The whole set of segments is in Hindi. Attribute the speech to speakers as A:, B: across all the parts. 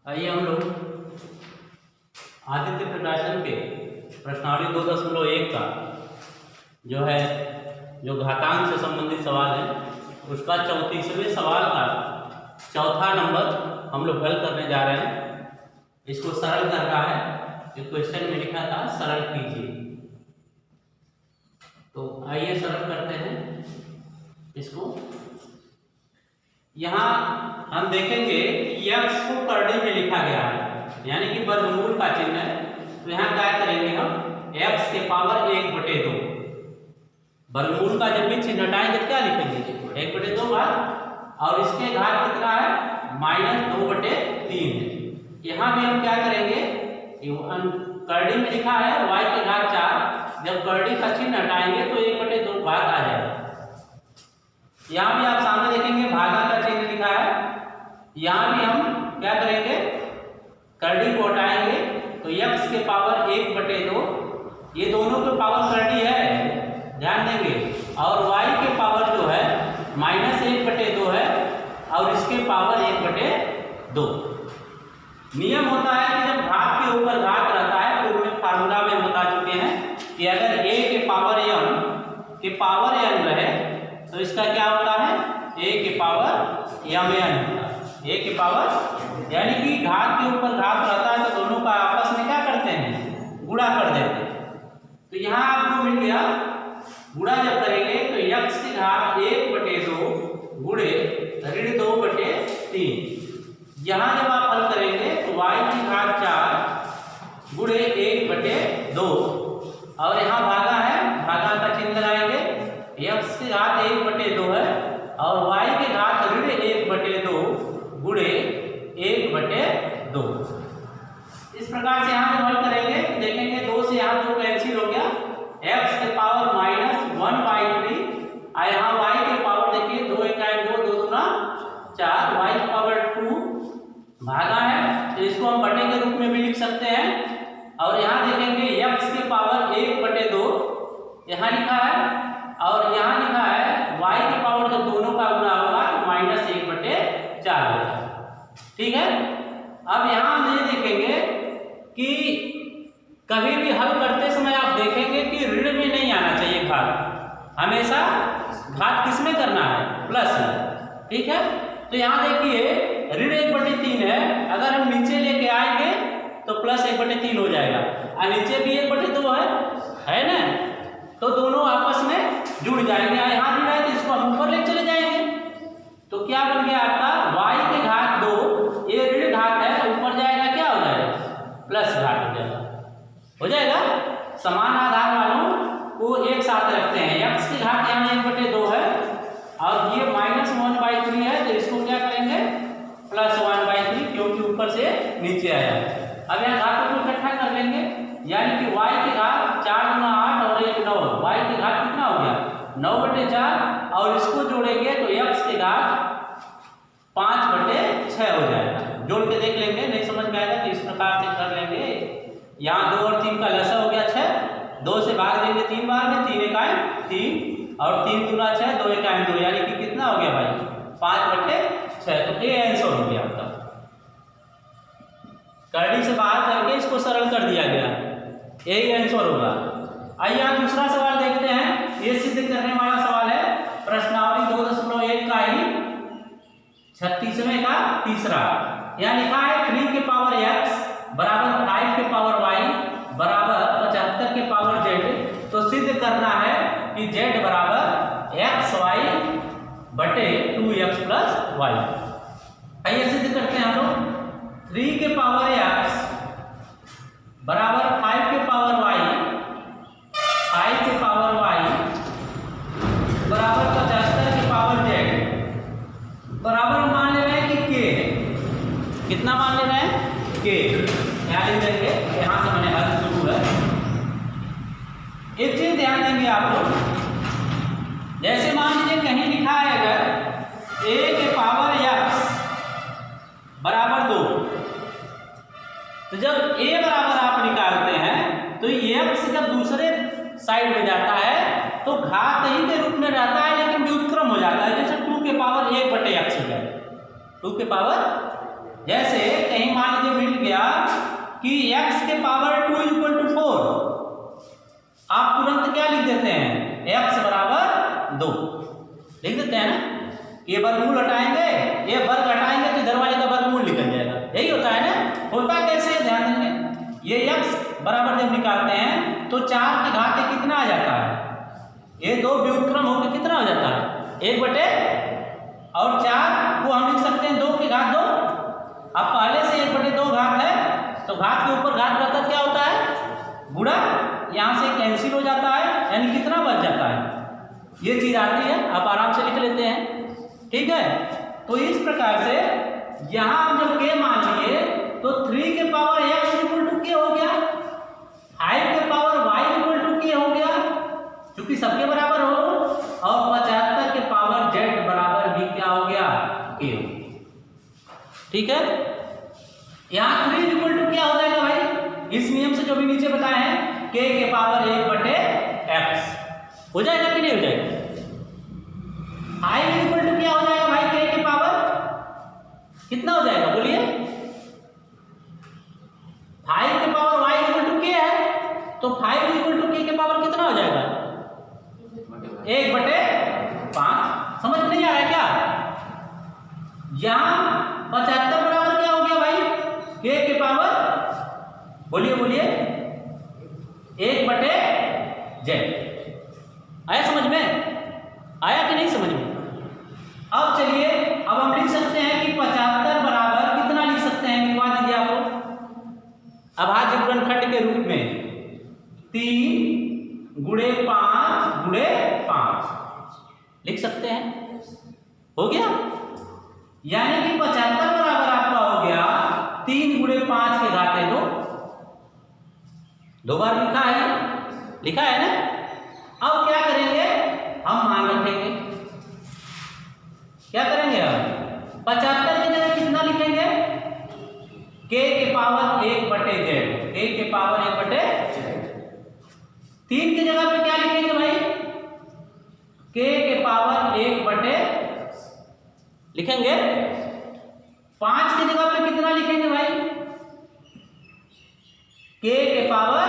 A: आइए हम लोग आदित्य प्रकाशन के प्रश्नावली 2.1 का जो घातांक से संबंधित सवाल है उसका 34वें सवाल का चौथा नंबर हम लोग हल करने जा रहे हैं। इसको सरल करना है। जो क्वेश्चन में लिखा था सरल कीजिए, तो आइए सरल करते हैं इसको। यहाँ हम देखेंगे कि x को करड़ी में लिखा गया है, यानी कि वर्गमूल का चिन्ह है। तो यहाँ क्या करेंगे हम x के पावर 1/2। वर्गमूल का जब भी चिन्ह हटाएंगे क्या लिखेंगे 1/2 बार, और इसके घात कितना है -2/3 है। यहाँ भी हम क्या करेंगे, करड़ी में लिखा है y के घात 4, जब करड़ी का चिन्ह हटाएंगे तो 1/2 भाग आ जाएगा। यहाँ भी आप सामने देखेंगे भागा का चिन्ह लिखा है। यहाँ भी हम क्या करेंगे, करड़ी को हटाएंगे तो x के पावर 1/2, ये दोनों के पावर करड़ी है, ध्यान देंगे, और y के पावर जो है -1/2 है, और इसके पावर 1/2। नियम होता है कि जब घात के ऊपर घात रहता है, पूर्व में फार्मूला में बता चुके हैं कि अगर a के पावर n रहे तो इसका क्या होता है a के पावर mn होता है। a के पावर यानी कि घात के ऊपर घात रहता है तो दोनों का आपस में क्या करते हैं, गुणा कर देते हैं। तो यहाँ आपको मिल गया, गुणा जब करेंगे तो x की घात 1/2 गुणे -2/3। यहाँ जब आप हल करेंगे तो y की घात 4 गुणे 1/2, और यहाँ भागा है, भागा का चिन्ह लगाएंगे, x की घात 1/2 है और y की घात -1/2 गुणे 1/2। इस प्रकार से यहाँ जब हल करेंगे देखेंगे 2 से यहाँ 2 कैंसिल हो गया, x के पावर -1/3, और यहाँ y के पावर देखिए 2 × 2 2 दूना 4, y के पावर 2 भागा है तो इसको हम बटे के रूप में भी लिख सकते हैं। और यहाँ देखेंगे x के पावर 1/2 यहाँ लिखा है, और यहाँ लिखा है y के पावर जब दोनों का गुणा होगा तो -1/4 होगा। ठीक है। अब यहाँ हम ये देखेंगे कि कभी भी हल करते समय आप देखेंगे कि ऋण में नहीं आना चाहिए घात, हमेशा घात किस में करना है, प्लस में। ठीक है। तो यहाँ देखिए ऋण 1/3 है, अगर हम नीचे लेके आएंगे तो +1/3 हो जाएगा, और नीचे भी 1/2 है ना, तो दोनों आपस में जुड़ जाएंगे। यहाँ ऋण है तो इसको हम ऊपर ले चले जाएंगे, तो क्या बन गया आपका y के घात 2, ये ऋण घात है तो ऊपर जाएगा क्या हो जाएगा, प्लस घात हो जाएगा। समान आधार वालों को एक साथ रखते हैं, x की घात यहाँ 1/2 है और ये -1/3 है, तो इसको क्या करेंगे +1/3, क्योंकि ऊपर से नीचे आया। अब यहाँ घातों को इकट्ठा कर लेंगे, यानी कि y की घात 4 × 8 और 1 9, y की घात कितना हो गया 9/4, और इसको जोड़ेंगे तो x की घात 5/6 हो जाएगा। जोड़ के देख लेंगे, नहीं समझ में आएगा तो इस प्रकार से कर लेंगे। यहाँ 2 और 3 का लसा हो गया 6, 2 से भाग देंगे 3 बार में, 3 × 3 और 3 × 6 2 × 2, यानी कि कितना हो गया भाई 5/6। तो ये आंसर हो गया आपका। करड़ी से बाहर करके इसको सरल कर दिया गया, यही आंसर होगा। आइए आप दूसरा सवाल देखते हैं। ये सिद्ध करने वाला सवाल है प्रश्नावली 2.1 का ही 36वें का तीसरा। यहाँ लिखा है 3 के पावर x बराबर 5 के पावर y बराबर 75 के पावर z। तो सिद्ध करना है कि z बराबर xy/2x + y। आइए सिद्ध करते हैं हम लोग। 3 के पावर x बराबर 5 के पावर y, 5 के पावर y बराबर 75 के पावर z बराबर मान ले रहे हैं कि k है। कितना मान ले रहे हैं k, यहाँ लिख देंगे, यहाँ से मैंने हल शुरू है। एक चीज ध्यान देंगे आप लोग, जैसे मान लीजिए कहीं लिखा है अगर a के पावर x बराबर 2, तो जब a बराबर आप निकालते हैं तो x जब दूसरे साइड में जाता है तो घात ही के रूप में रहता है, लेकिन व्युत्क्रम हो जाता है, जैसे 2 के पावर 1/x हो जाए। 2 के पावर, जैसे ही मान लीजिए मिल गया कि x के पावर 2 इक्वल टू 4, आप तुरंत क्या लिख देते हैं, x बराबर 2 लिख देते हैं ना। ये वर्गमूल हटाएंगे, ये वर्ग हटाएंगे तो इधर वाले का वर्गमूल निकल जाएगा, यही होता है ना। होता कैसे है ध्यान देंगे, ये x बराबर जब निकालते हैं तो 4 की घात कितना आ जाता है, ये 2 व्युत्क्रम होकर कितना हो जाता है 1 बटे, और 4 को हम लिख सकते हैं 2 की घात 2। अब पहले से 1 बटे 2 घात है तो घात के ऊपर घात रहता क्या होता है गुणा, यहाँ से कैंसिल हो जाता है, यानी कितना बच जाता है, ये चीज आती है, आप आराम से लिख लेते हैं, ठीक है। तो इस प्रकार से यहाँ हम जब k मान लिए तो 3 के power x equal to k हो गया, 5 के power y equal to k हो गया क्योंकि सबके बराबर हो, और 75 के पावर z बराबर भी क्या हो गया k हो, ठीक है। यहाँ 3 इक्वल टू क्या हो जाएगा भाई, इस नियम से जो भी नीचे बताए हैं k के पावर 1 बटे x हो जाएगा कि नहीं हो जाएगा। 5 इक्वल टू क्या हो जाएगा भाई, k के पावर कितना हो जाएगा बोलिए, 5 के power y equal to k है तो 5 इक्वल टू k के पावर कितना हो जाएगा 1 बटे 5। समझ नहीं आ रहा है क्या, यहां 75 बराबर क्या हो गया भाई k के पावर, बोलिए बोलिए 1 बटे z। आया समझ में, आया कि नहीं समझ में। अब चलिए अब हम लिख सकते हैं कि 75 बराबर कितना लिख सकते हैं, लिखवा दीजिए आपको अभाज्य गुणनखंड के रूप में 3 गुणे 5 गुणे 5 लिख सकते हैं, हो गया। यानी कि 75 बराबर आपका हो गया 3 गुणे 5 के घाते 2, 2 बार लिखा है ना। अब क्या करेंगे, हम मान रखेंगे, क्या करेंगे अब 75 की जगह कितना लिखेंगे, k के पावर 1 बटे z, k के पावर 1 बटे z। 3 की जगह पे क्या लिखेंगे भाई, k के पावर 1 बटे लिखेंगे। 5 की जगह पे कितना लिखेंगे भाई, k के पावर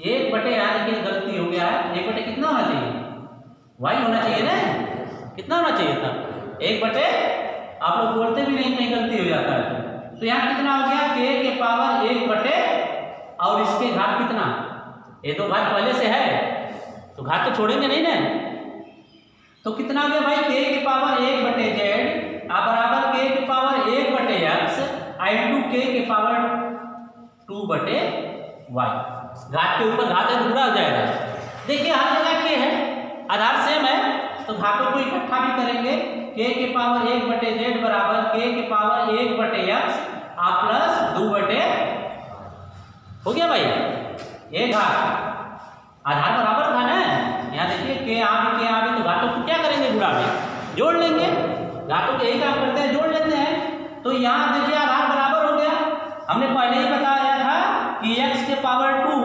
A: 1 बटे, यहाँ देखिए गलती हो गया है, 1 बटे कितना होना चाहिए, y होना चाहिए ना, कितना होना चाहिए था 1 बटे, आप लोग बोलते भी नहीं, कहीं गलती हो जाता है। तो यहाँ कितना हो गया k के पावर 1 बटे, और इसके घात कितना, ये तो घात पहले से है तो घात तो छोड़ेंगे नहीं ना, तो कितना हो गया भाई k के पावर 1 बटे z बराबर k के पावर 1 बटे x इंटू k के पावर 2 बटे y, घात के ऊपर घात है दूसरा हो जाएगा। देखिए हर जगह k है, आधार सेम है तो घातों को इकट्ठा भी करेंगे, k के पावर 1 बटे z बराबर k के पावर 1 बटे x प्लस 2 बटे, हो गया भाई, ये घात आधार बराबर था ना। यहाँ देखिए k आ भी तो घातों को क्या करेंगे गुणा में जोड़ लेंगे, घातों के यही काम करते हैं, जोड़ लेते हैं। तो यहाँ देखिए आधार बराबर हो गया, हमने पहले ही बताया था कि x के पावर 2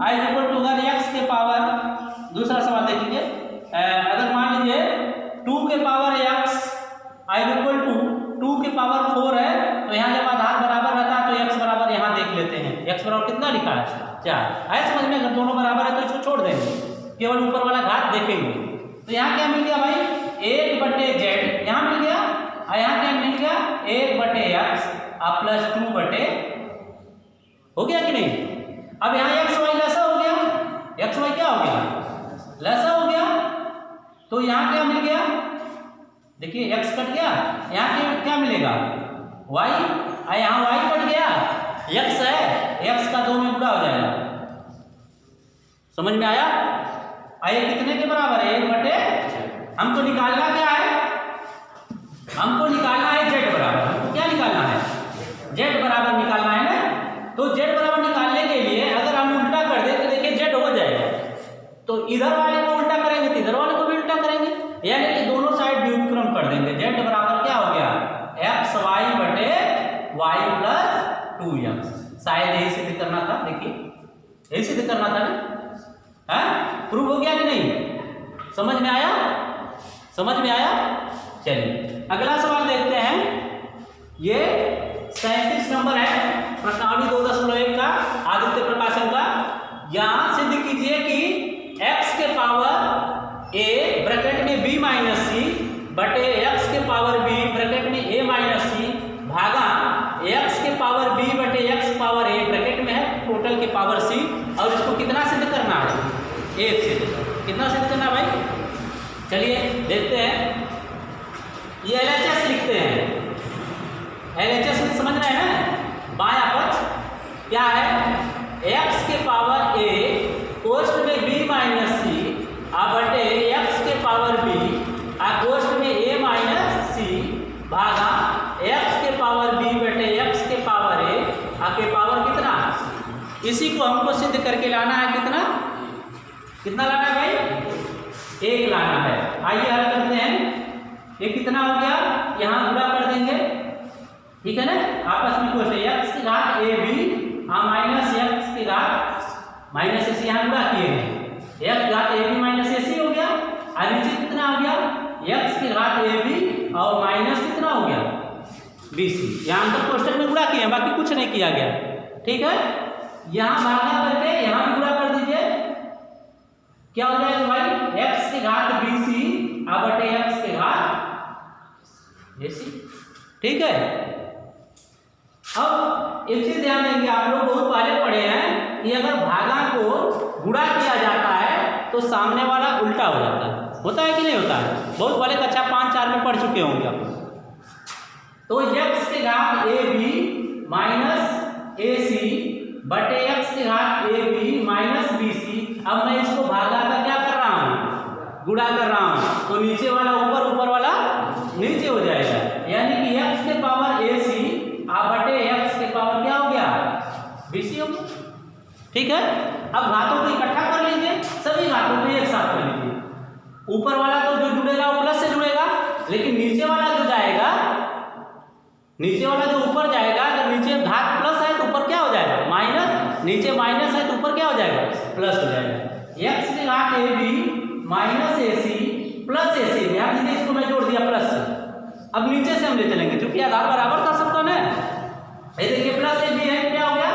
A: आई इक्वल टू, अगर x के पावर, दूसरा सवाल देख लीजिए, अगर मान लीजिए 2 के पावर x आई इक्वल टू 2 के पावर 4 है तो यहाँ जब आधार बराबर रहता है तो x बराबर यहाँ देख लेते हैं, x बराबर कितना लिखा है 4, आया समझ में। अगर दोनों बराबर है तो इसको छोड़ देंगे, केवल ऊपर वाला घात देखेंगे। तो यहाँ क्या मिल गया भाई 1 बटे z, यहाँ मिल गया, और यहाँ क्या मिल गया 1 बटे x प्लस 2 बटे, हो गया कि नहीं। अब यहाँ एक्स वाई लसा हो गया, एक्स वाई क्या हो गया लसा हो गया, तो यहाँ क्या मिल गया, देखिए एक्स कट गया, यहाँ क्या मिलेगा वाई, और यहाँ वाई कट गया, एक्स है, एक्स का 2 में गुणा हो जाएगा, समझ में आया। आइए कितने के बराबर है 1 बटे, हमको निकालना क्या है, हमको निकालना है जेड बराबर, हमको क्या निकालना है जेड बराबर निकालना है ना। तो जेड बराबर निकालने के लिए अगर हम उल्टा कर दें तो देखिए जेड हो जाएगा, तो इधर वाले को उल्टा करेंगे तो इधर वाले को भी उल्टा करेंगे, यानी कि दोनों साइड व्युत्क्रम कर देंगे। जेड बराबर क्या हो गया एक्स वाई बटे वाई प्लस 2x, शायद यही सिद्ध करना था, देखिए यही सिद्ध करना था ना, है प्रूव हो गया कि नहीं, समझ में आया, समझ में आया। चलिए अगला सवाल देखते हैं, ये 37 नंबर है प्रश्नावली 2.1 का आदित्य प्रकाशन का। यहाँ सिद्ध कीजिए कि x के पावर a ब्रैकेट में b माइनस सी बटे x के पावर b ब्रैकेट में a माइनस सी भागा x के पावर b बटे x पावर a ब्रैकेट में है टोटल के पावर c। और इसको कितना सिद्ध करना है? 1 सिद्ध। कितना सिद्ध करना भाई? चलिए देखते हैं। ये LHS लिखते हैं। LHS में समझ रहे हैं? बायां पक्ष क्या है? x के पावर a कोष्ठ में b माइनस सी बटे x के पावर b कोष्ठ में a माइनस सी भागा x के पावर b बटे x के पावर a के पावर कितना? इसी को हमको सिद्ध करके लाना है। कितना कितना लाना है भाई? 1 लाना है। आइए हल करते हैं। ये कितना हो गया? यहाँ गुणा कर देंगे, ठीक है ना? आपस में कोष्ठ x की घात a b माइनस x की घात माइनस ac यहाँ गुणा किए हैं। x घात a b माइनस ac हो गया। और नीचे कितना हो गया? x की घात a b और माइनस कितना हो गया? bc। यहाँ अंतर कोष्ठक में गुणा किए हैं, बाकी कुछ नहीं किया गया, ठीक है? यहाँ भागा करके यहाँ भी गुणा कर दीजिए। क्या हो जाएगा भाई? x की घात bc बटे x की घात ac, ठीक है? अब एक चीज ध्यान देंगे, आप लोग बहुत पहले पढ़े हैं कि अगर भागा को गुणा किया जाता है तो सामने वाला उल्टा हो जाता है। होता है कि नहीं होता है? बहुत पहले कक्षा 5-4 में पढ़ चुके होंगे आप। तो x की घात a b minus a c बटे x की घात a b minus b c। अब मैं इसको भागा का क्या कर रहा हूँ? गुणा कर रहा हूँ। तो नीचे वाला ऊपर, ऊपर वाला नीचे हो जाएगा, यानी कि x के पावर a c बटे x के पावर क्या हो गया? bc हो गया, ठीक है? अब घातों को इकट्ठा कर लीजिए, सभी घातों को एक साथ कर लीजिए। ऊपर वाला तो जो जुड़ेगा वो प्लस से जुड़ेगा, लेकिन नीचे वाला जो जाएगा, नीचे वाला जो ऊपर जाएगा, अगर नीचे घात प्लस है तो ऊपर क्या हो जाएगा? माइनस। नीचे माइनस है तो ऊपर क्या हो जाएगा? प्लस हो जाएगा। x की घात a b minus ac plus ac। ध्यान दीजिए, इसको मैं जोड़ दिया प्लस से। अब नीचे से हम ले चलेंगे, क्योंकि आधार बराबर था सबका ना। ये देखिए प्लस ab है, क्या हो गया?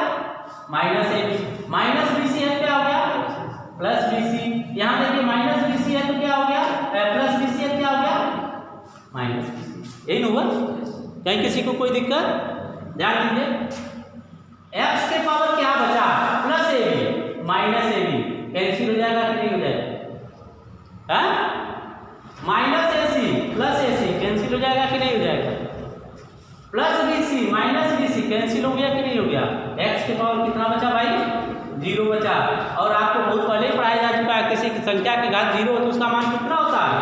A: Minus ab। माइनस bc है, क्या हो गया? Plus bc। यहाँ देखिए माइनस bc है तो क्या हो गया? प्लस bc है, क्या हो गया? Minus bc। यही ना हुआ? कहीं किसी को कोई दिक्कत? ध्यान दीजिए, x के पावर क्या बचा? Plus ab minus ab cancel हो जाएगा कि नहीं हो जाएगा? Minus ac plus ac cancel हो जाएगा कि नहीं हो जाएगा? Plus bc minus bc cancel हो गया कि नहीं हो गया? x के पावर कितना बचा भाई? 0 बचा। और आपको बहुत पहले पढ़ाया जा चुका है, किसी की संख्या की घात 0 हो तो उसका मान कितना होता है?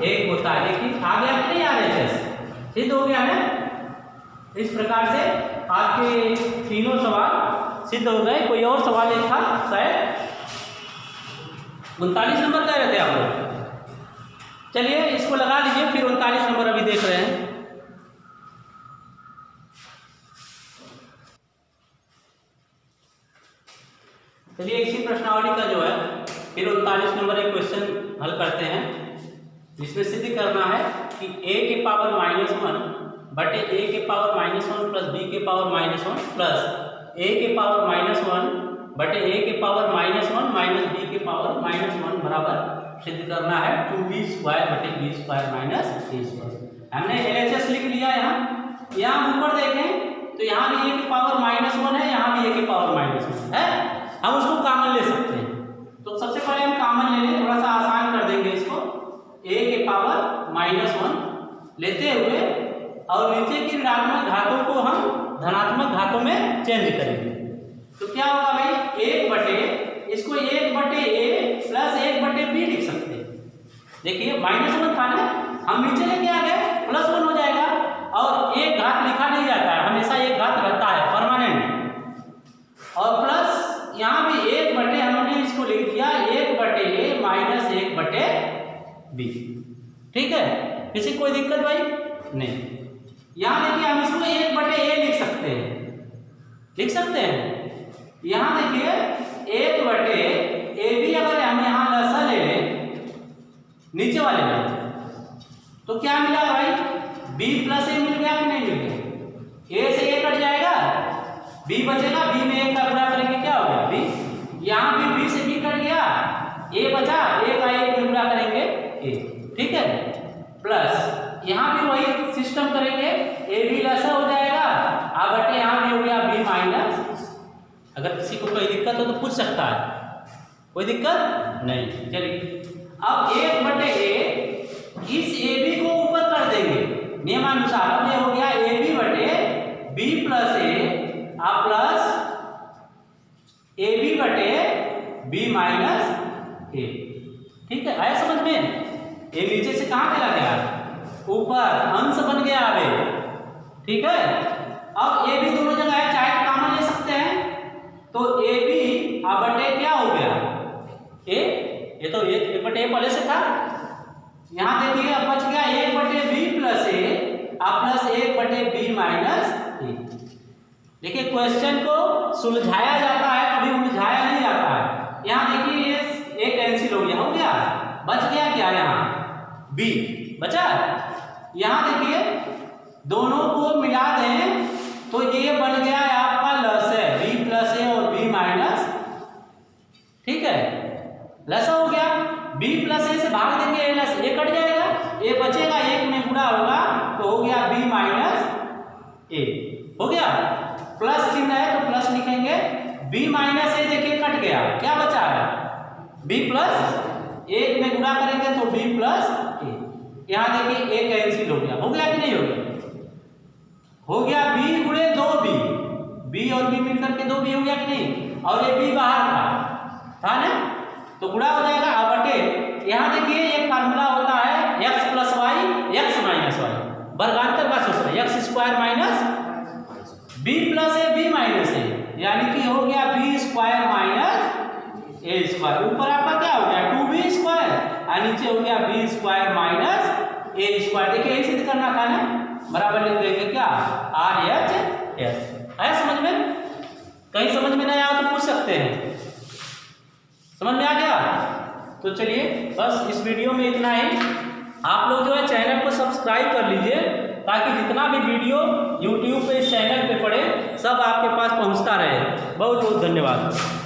A: 1 होता है। लेकिन आ गया कि नहीं RHS? सिद्ध हो गया है। इस प्रकार से आपके तीनों सवाल सिद्ध हो गए। कोई और सवाल एक था शायद 39 नंबर कह रहे थे आप लोग। चलिए इसको लगा लीजिए, फिर 39 नंबर अभी देख रहे हैं। चलिए इसी प्रश्नावली का जो है फिर 39 नंबर एक क्वेश्चन हल करते हैं, जिसमें सिद्ध करना है कि a के पावर -1 बटे a के पावर -1 प्लस b के पावर -1 प्लस a के पावर -1 बटे a के पावर -1 माइनस b के पावर -1 बराबर सिद्ध करना है 2b² बटे b² माइनस a²। हमने LHS लिख लिया। यहाँ ऊपर देखें तो यहाँ भी a के पावर -1 है, यहाँ भी a के पावर -1 है। हम उसको कॉमन ले सकते हैं। तो सबसे पहले हम कॉमन ले लें, थोड़ा सा आसान कर देंगे इसको। a के पावर -1 लेते हुए और नीचे की ऋणात्मक घातों को हम धनात्मक घातों में चेंज करेंगे। तो क्या होगा भाई? 1 बटे, इसको 1 बटे a प्लस 1 बटे b लिख सकते हैं। देखिए -1 था ना, हम नीचे लेके आ गए, +1 हो जाएगा। और एक घात लिखा नहीं जाता है, हमेशा एक घात रहता है परमानेंट। और प्लस यहाँ भी 1 बटे, हमने इसको लिख दिया 1 बटे a माइनस 1 बटे b। ठीक है, किसी कोई दिक्कत भाई? नहीं। यहाँ देखिए हम इसको 1 बटे a लिख सकते हैं, लिख सकते हैं। यहाँ देखिए 1 बटे a भी अगर हम यहाँ लसा ले लें नीचे वाले में, तो क्या मिला भाई? b प्लस a मिल गया कि नहीं मिल गया? a से a कट जाएगा बी बचेगा, बी में एक का गुणा करेंगे क्या हो गया बी, यहाँ भी बी से बी कट गया, ए बचा, ए का एक में गुणा करेंगे ए, ठीक है। प्लस यहाँ भी वही सिस्टम करेंगे, ए बी लसा हो जाएगा, अब बटे यहाँ भी हो गया बी माइनस। अगर किसी को कोई दिक्कत हो तो पूछ सकता है, कोई दिक्कत नहीं। चलिए अब एक बटे ए, इस ए बी को ऊपर कर देंगे नियमानुसार, अब ये हो गया ए बी बटे बी प्लस ए, आप प्लस ए बी बटे बी माइनस ए, ठीक है। आया समझ में, ए नीचे से कहाँ चला गया, ऊपर, अंश बन गया अब, ठीक है। अब ए बी दोनों जगह है, चाहे कॉमन ले सकते हैं, तो ए बी बटे क्या हो गया ए, ये तो एक बटे ए पहले से था, यहाँ देखिए अब बच गया एक बटे बी प्लस ए, प्लस एक बटे बी माइनस ए। देखिए क्वेश्चन को सुलझाया जाता है, कभी उलझाया नहीं जाता है। यहाँ देखिए ये कैंसिल हो गया, बच गया क्या, यहाँ बी बचा। यहाँ देखिए दोनों को मिला दें तो ये बन गया आपका लस है, बी प्लस ए और बी माइनस, ठीक है, लस हो गया। बी प्लस ए से भाग देंगे, ए लस ए कट जाएगा, ए बचेगा, एक में गुणा होगा तो हो गया बी माइनस ए, हो गया। प्लस चिन्ह है तो प्लस लिखेंगे, बी माइनस ए देखिए कट गया, क्या बचा है बी प्लस, एक में गुणा करेंगे तो बी प्लस ए, यहाँ देखिए ए कैंसिल हो गया कि नहीं हो गया, हो गया बी गुणे दो बी, बी और बी मिलकर के दो बी हो गया कि नहीं, और ये बी बाहर था ना, तो गुणा हो जाएगा। अब बटे यहाँ देखिए एक फार्मूला होता है x plus y x minus y, वर्गांतर का सूत्र x square minus b plus a b minus a, यानी कि हो गया b square minus a square, ऊपर आपका क्या हो गया 2b स्क्वायर, और नीचे हो गया b square minus a square. देखिए यही सिद्ध करना था ना, बराबर लिख देंगे क्या आर एच एस। आया समझ में, कहीं समझ में नहीं आया तो पूछ सकते हैं, समझ में आ गया। तो चलिए बस इस वीडियो में इतना ही, आप लोग जो है चैनल को सब्सक्राइब कर लीजिए, ताकि जितना भी वीडियो YouTube पे इस चैनल पे पड़े सब आपके पास पहुंचता रहे। बहुत बहुत धन्यवाद।